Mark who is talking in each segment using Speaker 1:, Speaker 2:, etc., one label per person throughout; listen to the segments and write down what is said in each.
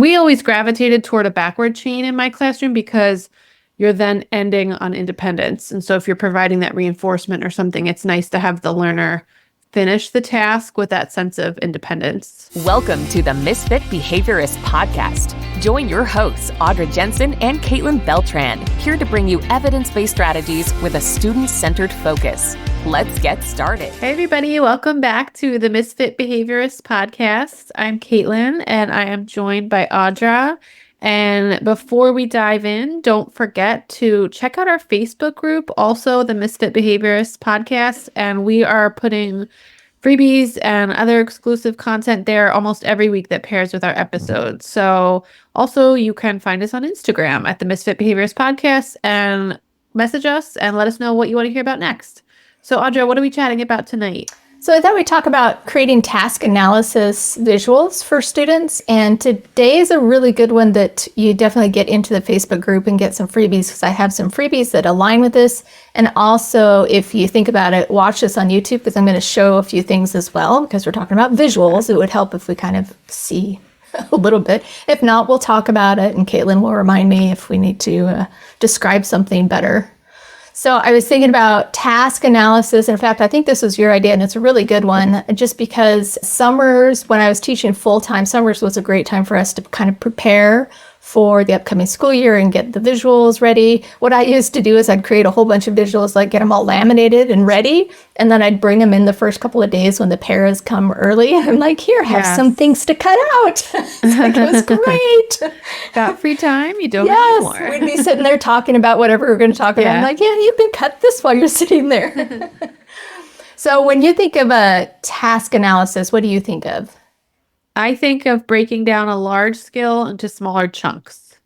Speaker 1: We always gravitated toward a backward chain in my classroom because you're then ending on independence. And so if you're providing that reinforcement or something, it's nice to have the learner finish the task with that sense of independence.
Speaker 2: Welcome to the Misfit Behaviorists podcast. Join your hosts, Audra Jensen and Caitlin Beltran, here to bring you evidence-based strategies with a student-centered focus. Let's get started.
Speaker 1: Hey, everybody. Welcome back to the Misfit Behaviorists podcast. I'm Caitlin, and I am joined by Audra. And before we dive in, don't forget to check out our Facebook group, also the Misfit Behaviorists podcast. And we are putting freebies and other exclusive content there almost every week that pairs with our episodes. So also you can find us on Instagram at the Misfit Behaviorists podcast and message us and let us know what you want to hear about next. So Audra, what are we chatting about tonight?
Speaker 3: So I thought we'd talk about creating task analysis visuals for students. And today is a really good one that you definitely get into the Facebook group and get some freebies, because I have some freebies that align with this. And also, if you think about it, watch this on YouTube, because I'm going to show a few things as well, because we're talking about visuals. It would help if we kind of see a little bit. If not, we'll talk about it, and Caitlin will remind me if we need to describe something better. So I was thinking about task analysis. In fact, I think this was your idea, and it's a really good one, just because summers, when I was teaching full-time, summers was a great time for us to kind of prepare for the upcoming school year and get the visuals ready. What I used to do is I'd create a whole bunch of visuals, like get them all laminated and ready, and then I'd bring them in the first couple of days when the paras come early. I'm like, here, have some things to cut out. It was great.
Speaker 1: Got free time? You don't
Speaker 3: anymore. We'd be sitting there talking about whatever we're going to talk about. I'm like, yeah, you can cut this while you're sitting there. So when you think of a task analysis, what do you think of?
Speaker 1: I think of breaking down a large skill into smaller chunks.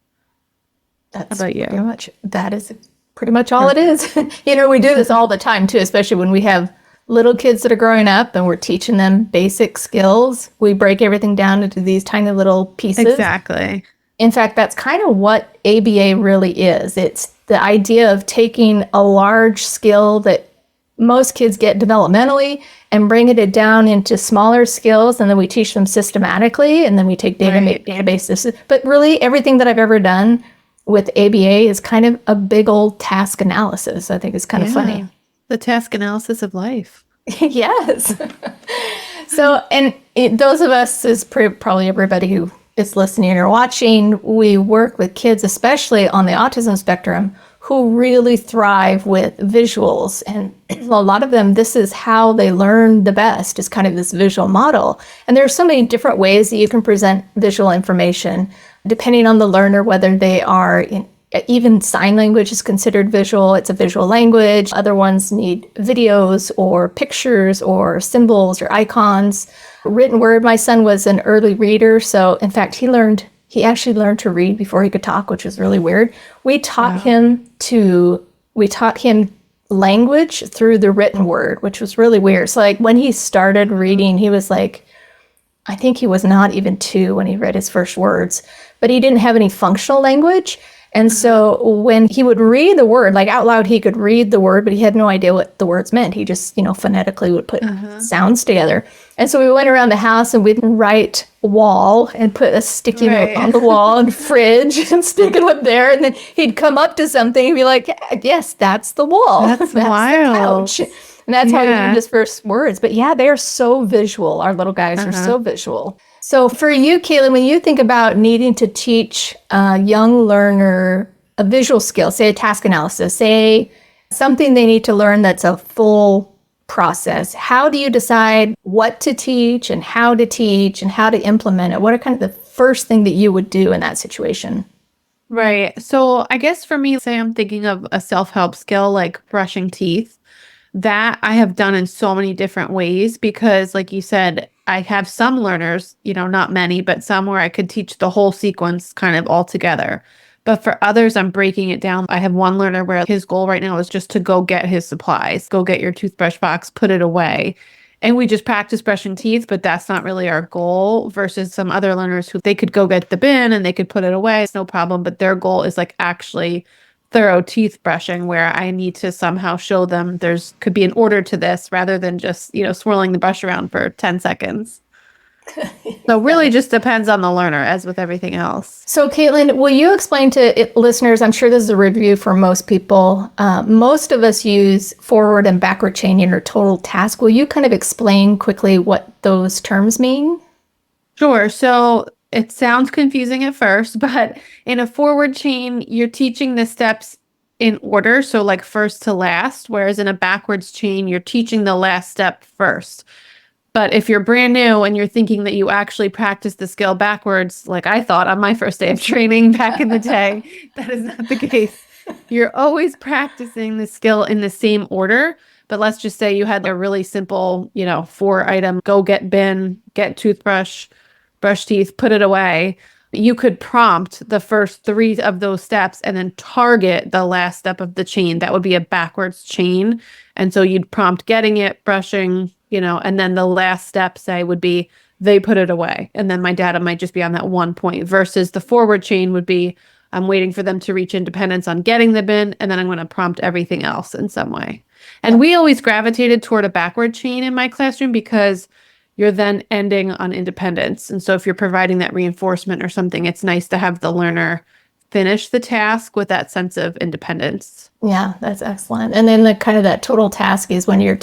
Speaker 3: That's
Speaker 1: How about you?
Speaker 3: That is pretty much all it is. We do this all the time too, especially when we have little kids that are growing up and we're teaching them basic skills. We break everything down into these tiny little pieces.
Speaker 1: Exactly.
Speaker 3: In fact, that's kind of what ABA really is. It's the idea of taking a large skill that most kids get developmentally and bringing it down into smaller skills, and then we teach them systematically, and then we take databases. But really, everything that I've ever done with ABA is kind of a big old task analysis. I think it's kind of funny.
Speaker 1: The task analysis of life.
Speaker 3: Yes. So, those of us, is probably everybody who is listening or watching, we work with kids, especially on the autism spectrum, who really thrive with visuals. And a lot of them, this is how they learn the best, is kind of this visual model. And there are so many different ways that you can present visual information, depending on the learner, whether they are even sign language is considered visual. It's a visual language. Other ones need videos or pictures or symbols or icons. Written word, my son was an early reader. So in fact, he actually learned to read before he could talk, which was really weird. We taught him language through the written word, which was really weird. So like when he started reading, he was like, I think he was not even 2 when he read his first words, but he didn't have any functional language. And so when he would read the word, like out loud, he could read the word, but he had no idea what the words meant. He just, phonetically would put sounds together. And so we went around the house and we'd write wall and put a sticky note on the wall and fridge and stick it up there. And then he'd come up to something and be like, yes, that's the wall.
Speaker 1: That's wild.
Speaker 3: The couch. And that's how he learned his first words. But yeah, they are so visual. Our little guys are so visual. So for you, Caitlin, when you think about needing to teach a young learner a visual skill, say a task analysis, say something they need to learn that's a full process, how do you decide what to teach and how to implement it? What are kind of the first thing that you would do in that situation?
Speaker 1: Right. So I guess for me, say I'm thinking of a self-help skill like brushing teeth. That I have done in so many different ways because, like you said, I have some learners, not many, but some where I could teach the whole sequence kind of all together. But for others, I'm breaking it down. I have one learner where his goal right now is just to go get his supplies, go get your toothbrush box, put it away. And we just practice brushing teeth, but that's not really our goal versus some other learners who they could go get the bin and they could put it away. It's no problem. But their goal is like actually thorough teeth brushing where I need to somehow show them could be an order to this rather than just, swirling the brush around for 10 seconds. So really just depends on the learner, as with everything else.
Speaker 3: So, Caitlin, will you explain to listeners, I'm sure this is a review for most people. Most of us use forward and backward chaining or total task. Will you kind of explain quickly what those terms mean?
Speaker 1: Sure. So it sounds confusing at first, but in a forward chain, you're teaching the steps in order. So like first to last, whereas in a backwards chain, you're teaching the last step first. But if you're brand new and you're thinking that you actually practice the skill backwards, like I thought on my first day of training back in the day, that is not the case. You're always practicing the skill in the same order. But let's just say you had a really simple, 4-item, go get bin, get toothbrush, brush teeth, put it away. You could prompt the first 3 of those steps and then target the last step of the chain. That would be a backwards chain. And so you'd prompt getting it, brushing, and then the last step, say, would be they put it away. And then my data might just be on that one point versus the forward chain would be I'm waiting for them to reach independence on getting the bin, and then I'm going to prompt everything else in some way. And we always gravitated toward a backward chain in my classroom because you're then ending on independence. And so if you're providing that reinforcement or something, it's nice to have the learner finish the task with that sense of independence.
Speaker 3: Yeah, that's excellent. And then the kind of that total task is when you're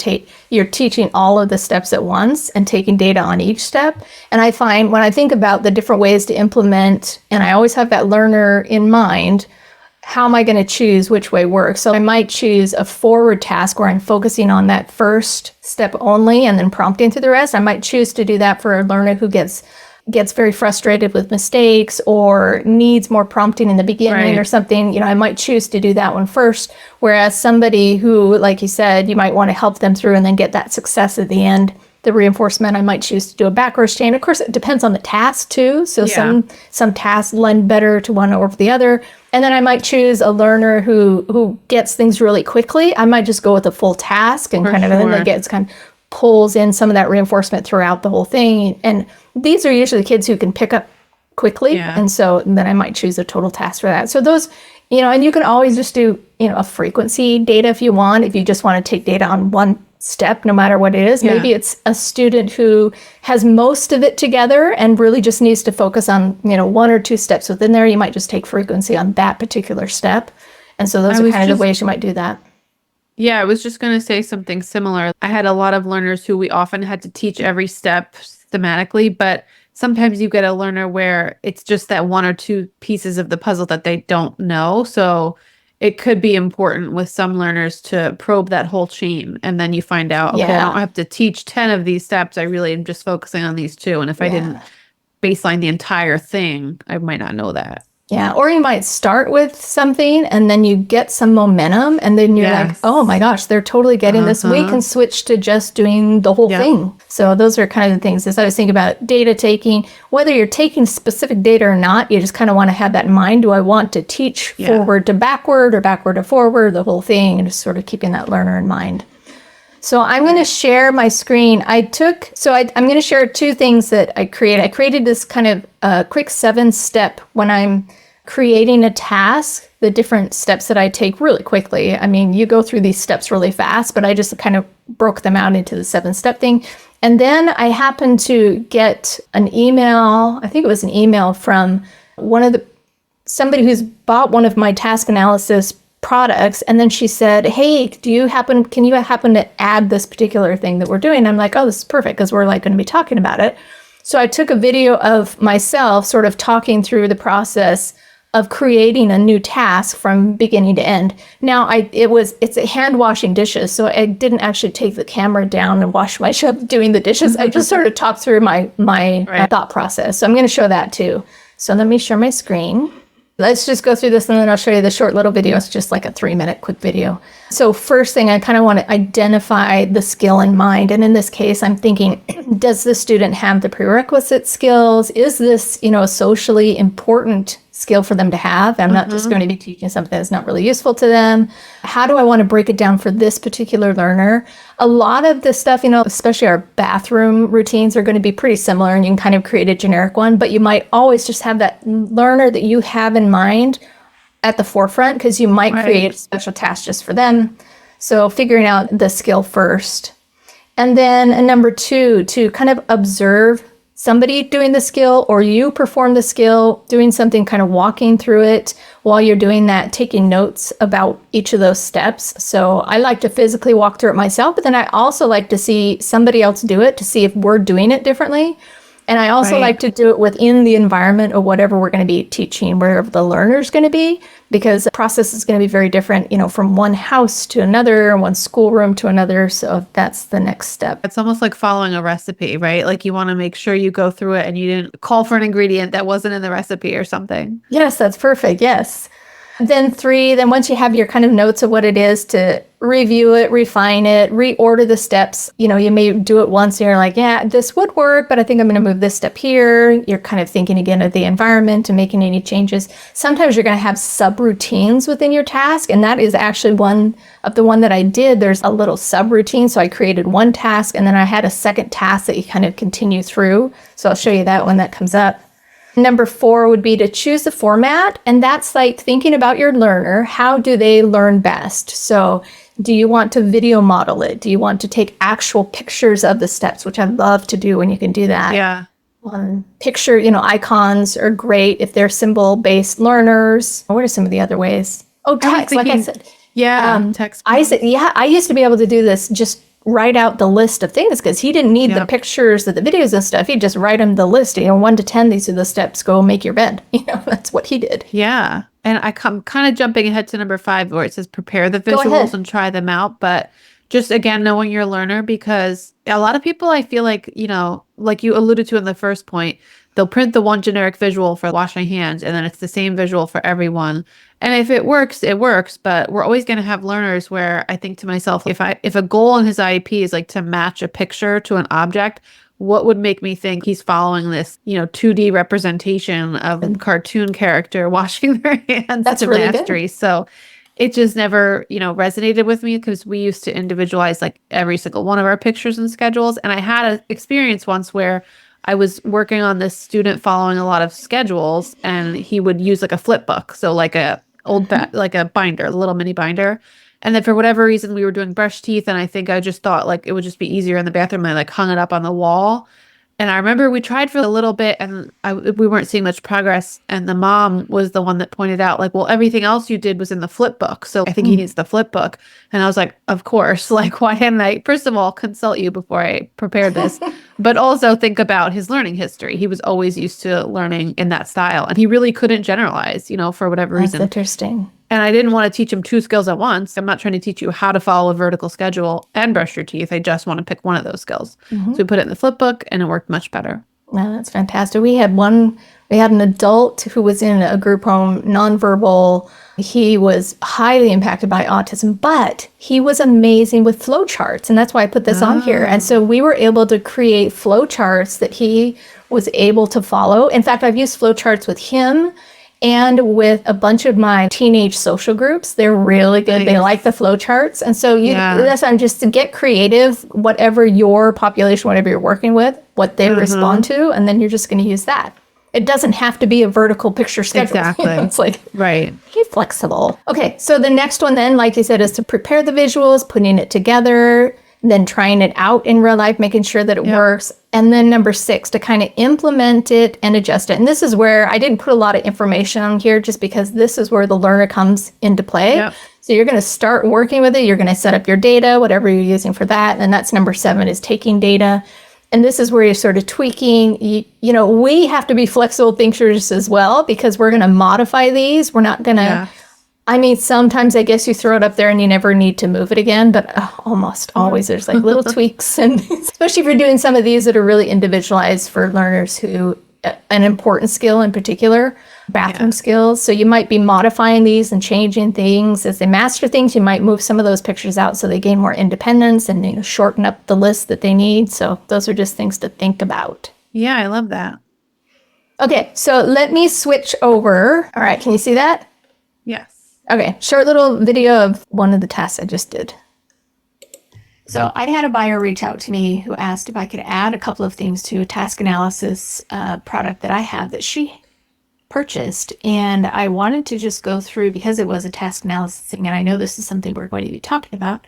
Speaker 3: teaching all of the steps at once and taking data on each step. And I find when I think about the different ways to implement, and I always have that learner in mind, how am I going to choose which way works? So I might choose a forward task where I'm focusing on that first step only and then prompting through the rest. I might choose to do that for a learner who gets very frustrated with mistakes or needs more prompting in the beginning or something. I might choose to do that one first. Whereas somebody who, like you said, you might want to help them through and then get that success at the end, the reinforcement, I might choose to do a backwards chain. Of course, it depends on the task too. So some tasks lend better to one over the other. And then I might choose a learner who gets things really quickly. I might just go with a full task and then they get kind of pulls in some of that reinforcement throughout the whole thing. And these are usually kids who can pick up quickly. Yeah. And so then I might choose a total task for that. So those, and you can always just do, a frequency data if you want, if you just want to take data on one step, no matter what it is. Yeah. Maybe it's a student who has most of it together and really just needs to focus on, 1 or 2 steps within there. You might just take frequency on that particular step. And so those are kind of the ways you might do that.
Speaker 1: Yeah, I was just going to say something similar. I had a lot of learners who we often had to teach every step thematically, but sometimes you get a learner where it's just that 1 or 2 pieces of the puzzle that they don't know. So it could be important with some learners to probe that whole chain. And then you find out, okay, I don't have to teach 10 of these steps. I really am just focusing on these 2. And if I didn't baseline the entire thing, I might not know that.
Speaker 3: Yeah, or you might start with something and then you get some momentum and then you're like, oh my gosh, they're totally getting this. We can switch to just doing the whole thing. So those are kind of the things. As I was thinking about data taking, whether you're taking specific data or not, you just kind of want to have that in mind. Do I want to teach forward to backward or backward to forward, the whole thing, and just sort of keeping that learner in mind. So I'm going to share my screen. I'm going to share 2 things that I created. I created this kind of quick 7-step when I'm creating a task, the different steps that I take really quickly. I mean, you go through these steps really fast, but I just kind of broke them out into the 7-step thing. And then I happened to get an email, I think it was an email from somebody who's bought one of my task analysis products. And then she said, hey, can you happen to add this particular thing that we're doing? And I'm like, oh, this is perfect because we're going to be talking about it. So I took a video of myself sort of talking through the process of creating a new task from beginning to end. Now, it's a hand washing dishes, so I didn't actually take the camera down and wash myself doing the dishes. I just sort of talked through my thought process. So I'm going to show that too. So let me share my screen. Let's just go through this and then I'll show you the short little video. It's just like a 3-minute quick video. So first thing, I kind of want to identify the skill in mind. And in this case, I'm thinking, does the student have the prerequisite skills? Is this, a socially important skill for them to have? I'm not just going to be teaching something that's not really useful to them. How do I want to break it down for this particular learner? A lot of the stuff, especially our bathroom routines are going to be pretty similar and you can kind of create a generic one, but you might always just have that learner that you have in mind at the forefront because you might create a special task just for them. So figuring out the skill first. And then number 2, to kind of observe somebody doing the skill or you perform the skill, doing something, kind of walking through it while you're doing that, taking notes about each of those steps. So I like to physically walk through it myself, but then I also like to see somebody else do it to see if we're doing it differently. And I also like to do it within the environment of whatever we're going to be teaching, wherever the learner is going to be, because the process is going to be very different, from one house to another, one schoolroom to another. So that's the next step.
Speaker 1: It's almost like following a recipe, right? Like you want to make sure you go through it and you didn't call for an ingredient that wasn't in the recipe or something.
Speaker 3: Yes, that's perfect. Yes. Then once you have your kind of notes of what it is, to review it, refine it, reorder the steps. You may do it once and you're like, yeah, this would work, but I think I'm going to move this step here. You're kind of thinking again of the environment and making any changes. Sometimes you're going to have subroutines within your task. And that is actually one that I did. There's a little subroutine. So I created one task and then I had a second task that you kind of continue through. So I'll show you that when that comes up. Number 4 would be to choose the format. And that's like thinking about your learner. How do they learn best? So do you want to video model it? Do you want to take actual pictures of the steps, which I love to do when you can do that?
Speaker 1: Yeah.
Speaker 3: Picture, icons are great if they're symbol-based learners. What are some of the other ways? Oh, text, like I said.
Speaker 1: Yeah, text.
Speaker 3: I used to be able to do this, just write out the list of things, because he didn't need the pictures of the videos and stuff. He'd just write him the list, 1 to 10, these are the steps, go make your bed. That's what he did.
Speaker 1: Yeah. And I come kind of jumping ahead to number 5 where it says prepare the visuals and try them out. But just again, knowing your learner, because a lot of people, I feel like, like you alluded to in the first point, they'll print the one generic visual for washing hands and then it's the same visual for everyone. And if it works, it works. But we're always going to have learners where I think to myself, if a goal in his IEP is like to match a picture to an object, what would make me think he's following this, 2D representation of a cartoon character washing their hands?
Speaker 3: That's
Speaker 1: to
Speaker 3: really
Speaker 1: mastery.
Speaker 3: Good.
Speaker 1: So it just never, resonated with me because we used to individualize like every single one of our pictures and schedules. And I had an experience once where I was working on this student following a lot of schedules and he would use like a flip book. So like like a binder, a little mini binder. And then for whatever reason, we were doing brush teeth. And I think I just thought like it would just be easier in the bathroom. I like hung it up on the wall. And I remember we tried for a little bit and we weren't seeing much progress. And the mom was the one that pointed out like, well, everything else you did was in the flip book. So I think he needs the flip book. And I was like, of course, like why hadn't I, first of all, consult you before I prepared this, but also think about his learning history. He was always used to learning in that style and he really couldn't generalize, for whatever reason.
Speaker 3: That's interesting.
Speaker 1: And I didn't want to teach him 2 skills at once. I'm not trying to teach you how to follow a vertical schedule and brush your teeth. I just want to pick one of those skills. So we put it in the flip book and it worked much better.
Speaker 3: Wow, that's fantastic. We had an adult who was in a group home, nonverbal. He was highly impacted by autism, but he was amazing with flowcharts. And that's why I put this on here. And so we were able to create flowcharts that he was able to follow. In fact, I've used flowcharts with him and with a bunch of my teenage social groups. They're really good. Nice. They like the flowcharts. And so that's just to get creative, whatever your population, whatever you're working with, what they respond to, and then you're just going to use that. It doesn't have to be a vertical picture schedule.
Speaker 1: Exactly.
Speaker 3: It's like,
Speaker 1: right.
Speaker 3: Be flexible. Okay, so the next one then, like you said, is to prepare the visuals, putting it together, then trying it out in real life, making sure that it works. And then number 6, to kind of implement it and adjust it. And this is where I didn't put a lot of information on here just because this is where the learner comes into play. Yep. So you're going to start working with it. You're going to set up your data, whatever you're using for that. And that's number 7 is taking data. And this is where you're sort of tweaking. We have to be flexible thinkers as well because we're going to modify these. We're not going to... sometimes I guess you throw it up there and you never need to move it again, but almost always there's like little tweaks. And especially if you're doing some of these that are really individualized for learners who, an important skill in particular, bathroom skills. So you might be modifying these and changing things. As they master things, you might move some of those pictures out so they gain more independence and shorten up the list that they need. So those are just things to think about.
Speaker 1: Yeah, I love that.
Speaker 3: Okay, so let me switch over. All right, can you see that?
Speaker 1: Yes.
Speaker 3: Okay, short little video of one of the tasks I just did. So I had a buyer reach out to me who asked if I could add a couple of things to a task analysis product that I have that she purchased. And I wanted to just go through, because it was a task analysis thing, and I know this is something we're going to be talking about,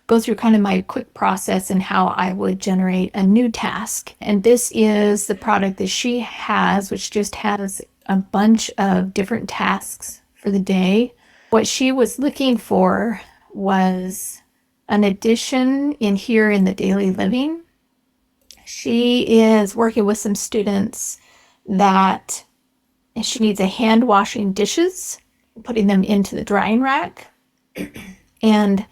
Speaker 3: go through kind of my quick process and how I would generate a new task. And this is the product that she has, which just has a bunch of different tasks for the day. What she was looking for was an addition in here in the daily living. She is working with some students that she needs a hand washing dishes, putting them into the drying rack. And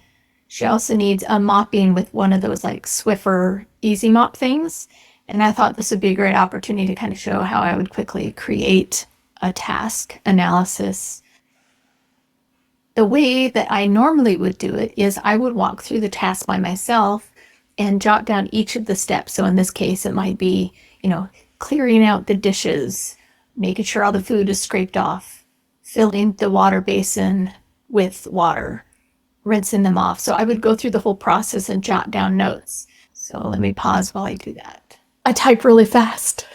Speaker 3: she also needs a mopping with one of those like Swiffer Easy Mop things. And I thought this would be a great opportunity to kind of show how I would quickly create a task analysis. The way that I normally would do it is I would walk through the task by myself and jot down each of the steps. So in this case, it might be, clearing out the dishes, making sure all the food is scraped off, filling the water basin with water, rinsing them off. So I would go through the whole process and jot down notes. So let me pause while I do that. I type really fast.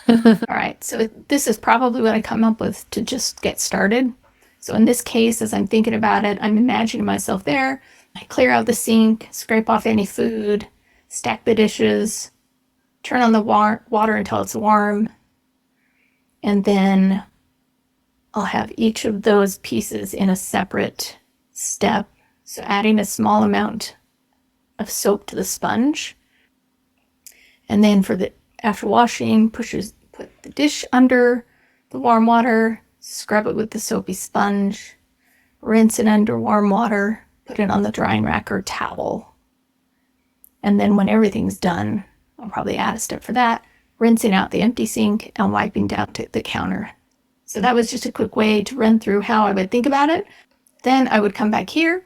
Speaker 3: All right, so this is probably what I come up with to just get started. So in this case, as I'm thinking about it, I'm imagining myself there. I clear out the sink, scrape off any food, stack the dishes, turn on the water until it's warm, and then I'll have each of those pieces in a separate step. So adding a small amount of soap to the sponge. And then after washing, put the dish under the warm water, scrub it with the soapy sponge, rinse it under warm water, put it on the drying rack or towel. And then when everything's done, I'll probably add a step for that, rinsing out the empty sink and wiping down to the counter. So that was just a quick way to run through how I would think about it. Then I would come back here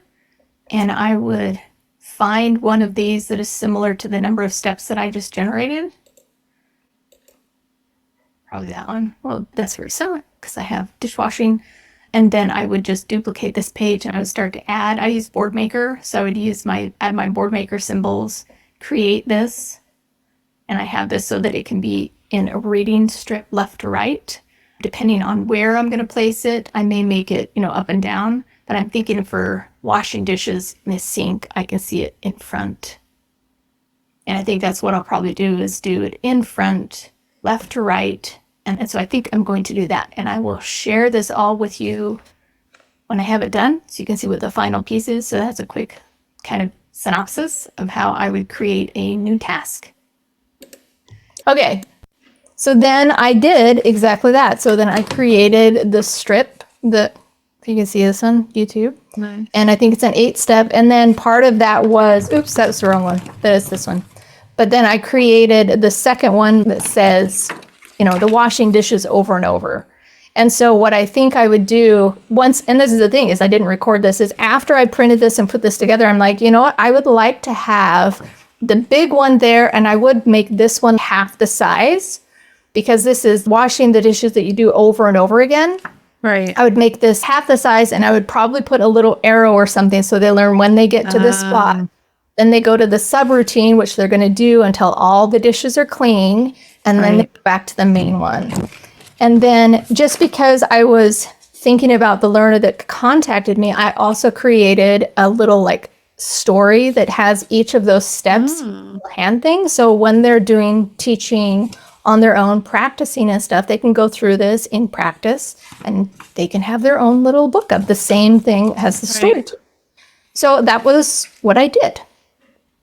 Speaker 3: and I would find one of these that is similar to the number of steps that I just generated. Probably that one. Well, that's very similar because I have dishwashing. And then I would just duplicate this page and I would start to add. I use BoardMaker, so I would add my BoardMaker symbols, create this, and I have this so that it can be in a reading strip left to right. Depending on where I'm going to place it, I may make it, up and down. But I'm thinking for washing dishes in the sink, I can see it in front. And I think that's what I'll probably do is do it in front, left to right. And so I think I'm going to do that. And I will share this all with you when I have it done so you can see what the final piece is. So that's a quick kind of synopsis of how I would create a new task. Okay, so then I did exactly that. So then I created the strip that you can see this on YouTube.
Speaker 1: Nice.
Speaker 3: And I think it's an 8-step. And then part of that was, oops, that was the wrong one. That is this one. But then I created the second one that says, the washing dishes over and over. And so what I think I would do once, and this is the thing, is I didn't record this, is after I printed this and put this together, I'm like, you know what? I would like to have the big one there, and I would make this one half the size because this is washing the dishes that you do over and over again.
Speaker 1: Right.
Speaker 3: I would make this half the size, and I would probably put a little arrow or something so they learn when they get to this spot. Then they go to the subroutine, which they're going to do until all the dishes are clean, and then they go back to the main one. And then just because I was thinking about the learner that contacted me, I also created a little story that has each of those steps hand things. So when they're doing teaching on their own, practicing and stuff, they can go through this in practice and they can have their own little book of the same thing as the story. So that was what I did.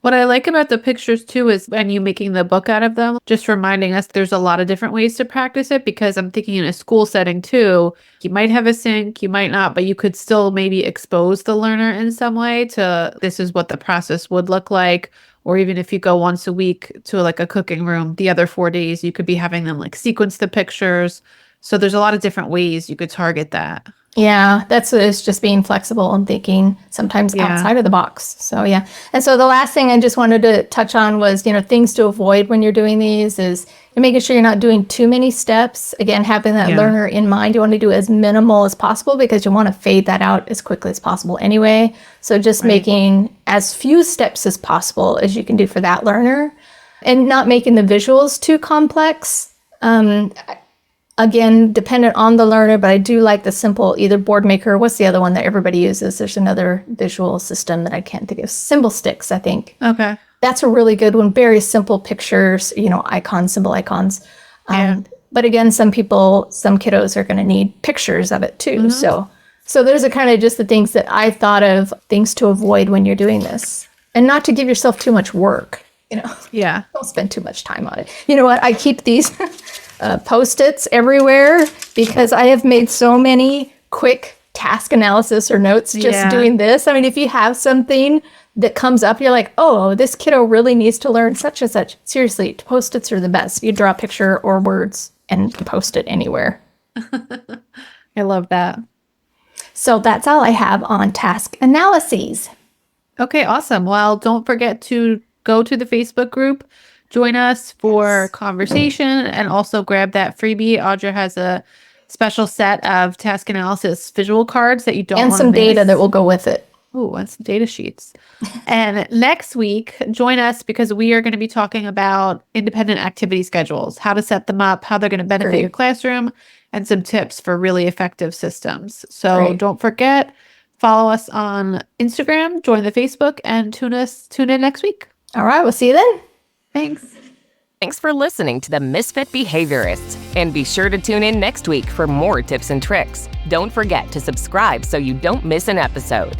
Speaker 1: What I like about the pictures too is when you making the book out of them, just reminding us there's a lot of different ways to practice it, because I'm thinking in a school setting too, you might have a sink, you might not, but you could still maybe expose the learner in some way to this is what the process would look like. Or even if you go once a week to a cooking room, the other 4 days, you could be having them sequence the pictures. So there's a lot of different ways you could target that.
Speaker 3: Yeah, it's just being flexible and thinking sometimes outside of the box. So yeah. And so the last thing I just wanted to touch on was, things to avoid when you're doing these is making sure you're not doing too many steps. Again, having that learner in mind. You want to do as minimal as possible because you want to fade that out as quickly as possible anyway. So just making as few steps as possible as you can do for that learner and not making the visuals too complex. Again, dependent on the learner, but I do like the simple either board maker. What's the other one that everybody uses? There's another visual system that I can't think of. Symbol sticks, I think.
Speaker 1: Okay.
Speaker 3: That's a really good one. Very simple pictures, icons, symbol icons. But again, some kiddos are going to need pictures of it too. So those are kind of just the things that I thought of, things to avoid when you're doing this, and not to give yourself too much work.
Speaker 1: Yeah.
Speaker 3: Don't spend too much time on it. You know what? I keep these Post-its everywhere because I have made so many quick task analysis or notes just doing this. I mean, if you have something that comes up, you're like, oh, this kiddo really needs to learn such and such. Seriously, Post-its are the best. You draw a picture or words and post it anywhere.
Speaker 1: I love that.
Speaker 3: So that's all I have on task analyses.
Speaker 1: Okay, awesome. Well, don't forget to go to the Facebook group, join us for conversation, and also grab that freebie. Audra has a special set of task analysis visual cards that you don't want to miss.
Speaker 3: And some data that will go with it.
Speaker 1: Ooh, and some data sheets. And next week, join us because we are going to be talking about independent activity schedules, how to set them up, how they're going to benefit your classroom, and some tips for really effective systems. So don't forget, follow us on Instagram, join the Facebook, and tune in next week.
Speaker 3: All right, we'll see you then.
Speaker 1: Thanks.
Speaker 2: Thanks for listening to the Misfit Behaviorists. And be sure to tune in next week for more tips and tricks. Don't forget to subscribe so you don't miss an episode.